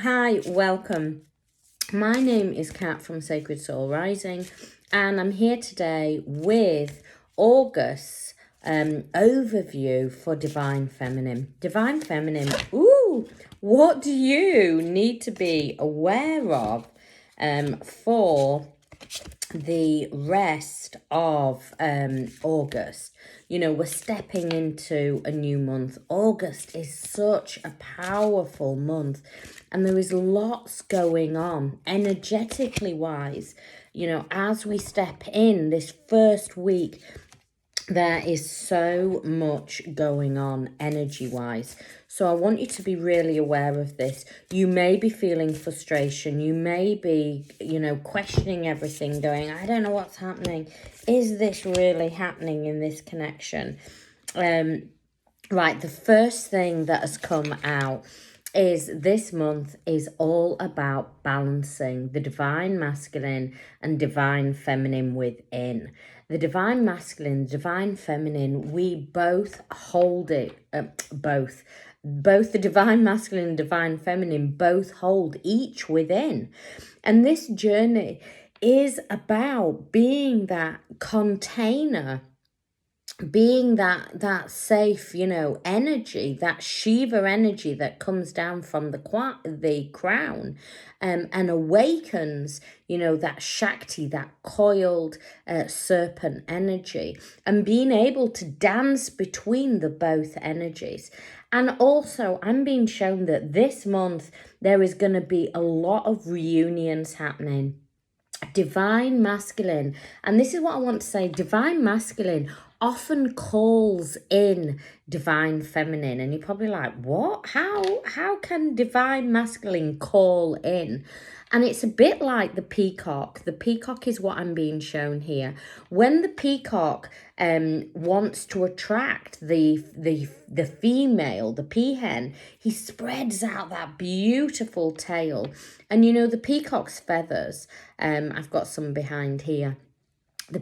Hi, welcome. My name is Kat from Sacred Soul Rising, and I'm here today with August's overview for Divine Feminine. Divine Feminine, what do you need to be aware of for the rest of August? You know, we're stepping into a new month. August is such a powerful month, and there is lots going on energetically wise. You know, as we step in this first week, there is so much going on energy wise. So I want you to be really aware of this. You may be feeling frustration. You may be, questioning everything, going, I don't know what's happening. Is this really happening in this connection? Right, the first thing that has come out is this month is all about balancing the divine masculine and divine feminine within. The divine masculine, divine feminine, we both hold it, both the divine masculine and divine feminine both hold each within. And this journey is about being that container, being that safe, energy, that Shiva energy that comes down from the crown, and awakens, that Shakti, that coiled serpent energy, and being able to dance between the both energies. And also, I'm being shown that this month there is going to be a lot of reunions happening. Divine masculine, and this is what I want to say, divine masculine often calls in divine feminine. And you're probably like, what? How can divine masculine call in? And it's a bit like the peacock. The peacock is what I'm being shown here. When the peacock wants to attract the female, the peahen, he spreads out that beautiful tail. And the peacock's feathers, I've got some behind here. The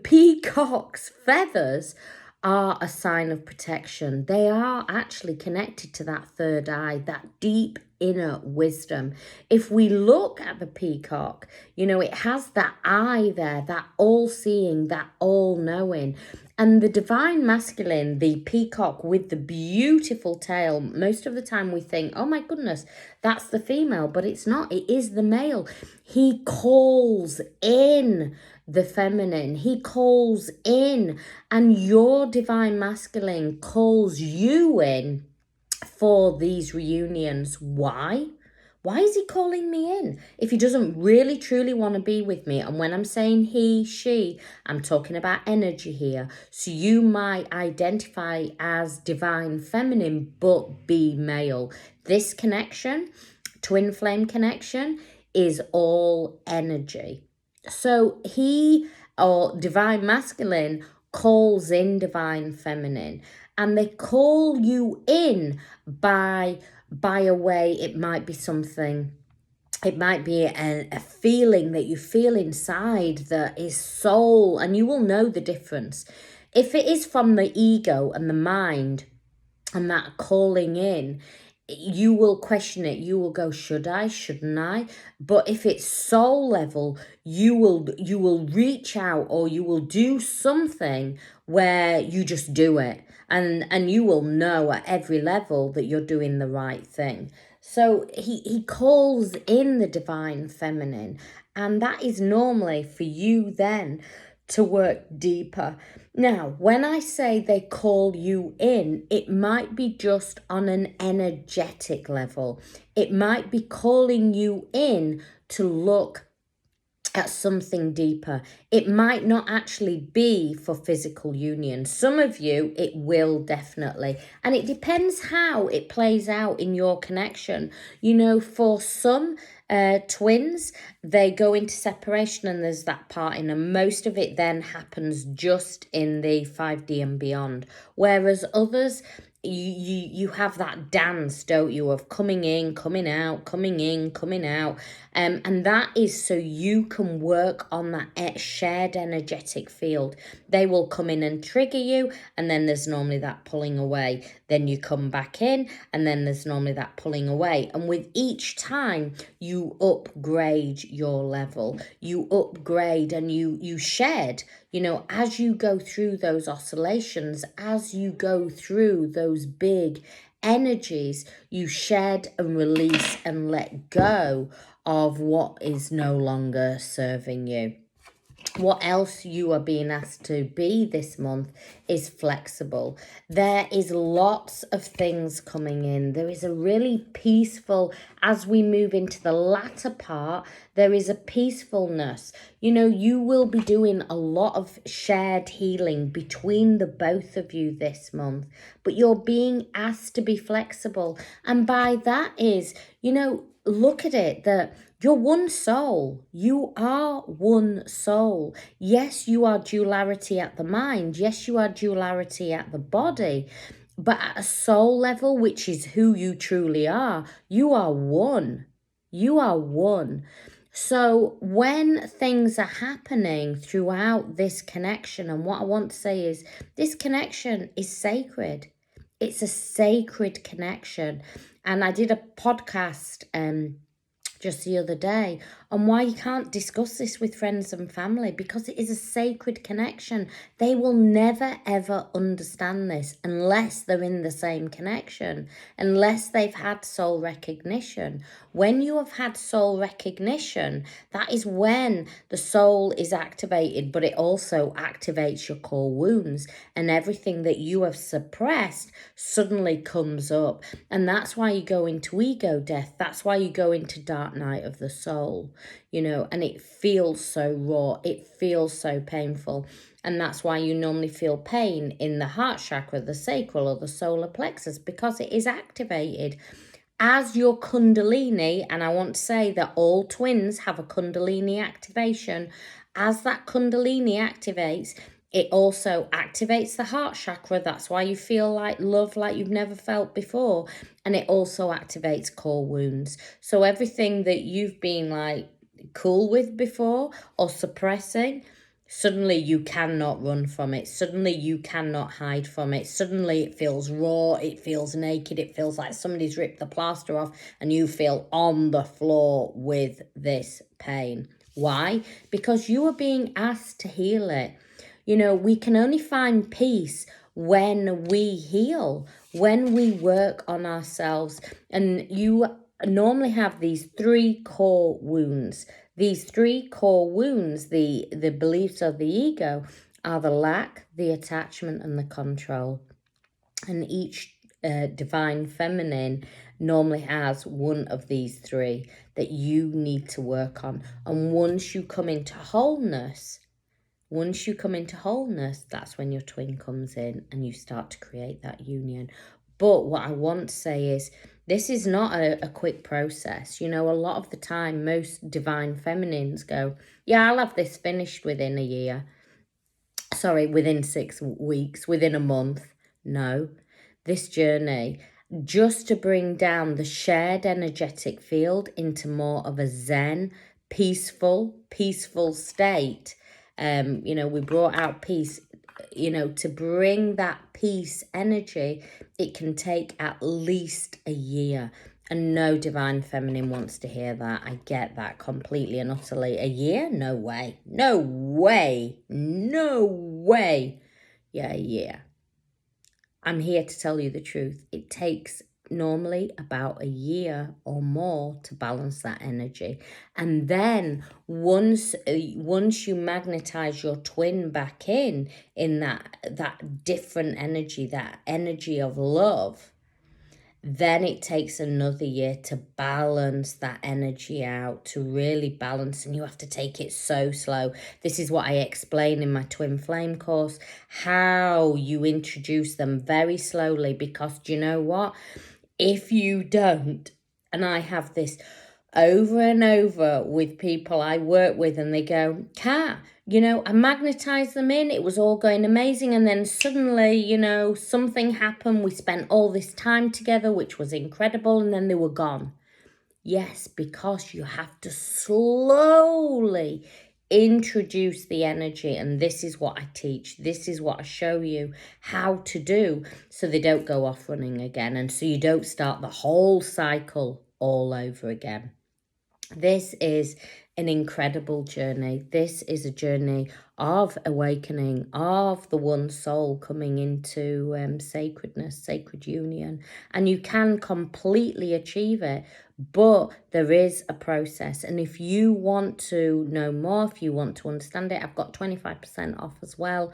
peacock's feathers are a sign of protection. They are actually connected to that third eye, that deep inner wisdom. If we look at the peacock, it has that eye there, that all-seeing, that all-knowing. And the divine masculine, the peacock with the beautiful tail, most of the time we think, oh my goodness, that's the female, but it's not. It is the male. He calls in the feminine. He calls in, and your divine masculine calls you in for these reunions. Why? Why is he calling me in if he doesn't really truly want to be with me? And when I'm saying he, she, I'm talking about energy here. So you might identify as divine feminine but be male. This connection, twin flame connection, is all energy. So he, or divine masculine, calls in divine feminine, and they call you in by a way. It might be something, it might be a feeling that you feel inside that is soul, and you will know the difference. If it is from the ego and the mind and that calling in, you will question it. You will go, should I, shouldn't I? But if it's soul level, you will reach out, or you will do something where you just do it, and you will know at every level that you're doing the right thing. So he calls in the divine feminine, and that is normally for you then to work deeper. Now, when I say they call you in, it might be just on an energetic level. It might be calling you in to look at something deeper. It might not actually be for physical union. Some of you, it will definitely. And it depends how it plays out in your connection. For some twins, they go into separation and there's that parting, and most of it then happens just in the 5D and beyond. Whereas others, you have that dance, don't you, of coming in, coming out, coming in, coming out. And that is so you can work on that shared energetic field. They will come in and trigger you, and then there's normally that pulling away. Then you come back in, and then there's normally that pulling away. And with each time, you upgrade your level. You upgrade and you shed. You know, as you go through those oscillations, as you go through those big energies, you shed and release and let go of what is no longer serving you. What else you are being asked to be this month is flexible. There is lots of things coming in. There is a really peaceful, as we move into the latter part, there is a peacefulness. You know, you will be doing a lot of shared healing between the both of you this month, but you're being asked to be flexible. And by that is, you know, look at it that you're one soul. You are one soul. Yes, you are duality at the mind. Yes, you are duality at the body. But at a soul level, which is who you truly are, you are one. You are one. So when things are happening throughout this connection, and what I want to say is this connection is sacred. It's a sacred connection. And I did a podcast just the other day on why you can't discuss this with friends and family, because it is a sacred connection. They will never ever understand this unless they're in the same connection, unless they've had soul recognition. When you have had soul recognition, that is when the soul is activated, but it also activates your core wounds, and everything that you have suppressed suddenly comes up. And that's why you go into ego death. That's why you go into dark night of the soul, you know, and it feels so raw. It feels so painful. And that's why you normally feel pain in the heart chakra, the sacral, or the solar plexus, because it is activated. As your Kundalini, and I want to say that all twins have a Kundalini activation, as that Kundalini activates, it also activates the heart chakra. That's why you feel like love like you've never felt before. And it also activates core wounds. So everything that you've been like cool with before or suppressing, suddenly you cannot run from it. Suddenly you cannot hide from it. Suddenly it feels raw. It feels naked. It feels like somebody's ripped the plaster off and you feel on the floor with this pain. Why? Because you are being asked to heal it. You know, we can only find peace when we heal, when we work on ourselves. And you normally have these three core wounds. These three core wounds, the beliefs of the ego, are the lack, the attachment, and the control. And each divine feminine normally has one of these three that you need to work on. And once you come into wholeness, that's when your twin comes in and you start to create that union. But what I want to say is, this is not a quick process. You know, a lot of the time, most divine feminines go, yeah, I'll have this finished within a year. Sorry, within 6 weeks, within a month. No, this journey, just to bring down the shared energetic field into more of a zen, peaceful state. You know, we brought out peace. You know, to bring that peace energy, it can take at least a year. And no divine feminine wants to hear that. I get that completely and utterly. A year? No way. No way. No way. Yeah, a year. I'm here to tell you the truth. It takes normally about a year or more to balance that energy. And then once you magnetize your twin back in that different energy, that energy of love, then it takes another year to balance that energy out, to really balance, and you have to take it so slow. This is what I explain in my Twin Flame course, how you introduce them very slowly, because do you know what? If you don't, and I have this over and over with people I work with, and they go, Kat, I magnetized them in, it was all going amazing, and then suddenly, something happened, we spent all this time together, which was incredible, and then they were gone. Yes, because you have to slowly introduce the energy, and this is what I teach. This is what I show you how to do, so they don't go off running again, and so you don't start the whole cycle all over again. This is an incredible journey. This is a journey of awakening, of the one soul coming into sacredness, sacred union. And you can completely achieve it, but there is a process. And if you want to know more, if you want to understand it, I've got 25% off as well,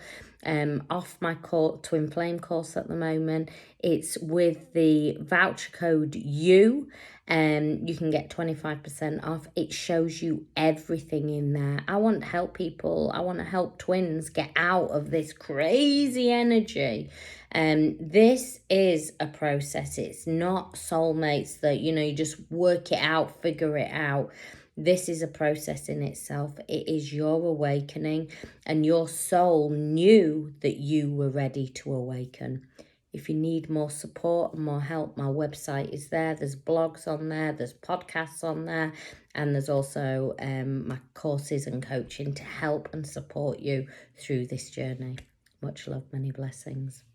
off my Twin Flame course at the moment. It's with the voucher code U. You can get 25% off. It shows you everything in there. I want to help people. I want to help twins get out of this crazy energy. This is a process. It's not soulmates that, you just work it out, figure it out. This is a process in itself. It is your awakening, and your soul knew that you were ready to awaken. If you need more support and more help, my website is there. There's blogs on there, there's podcasts on there, and there's also my courses and coaching to help and support you through this journey. Much love, many blessings.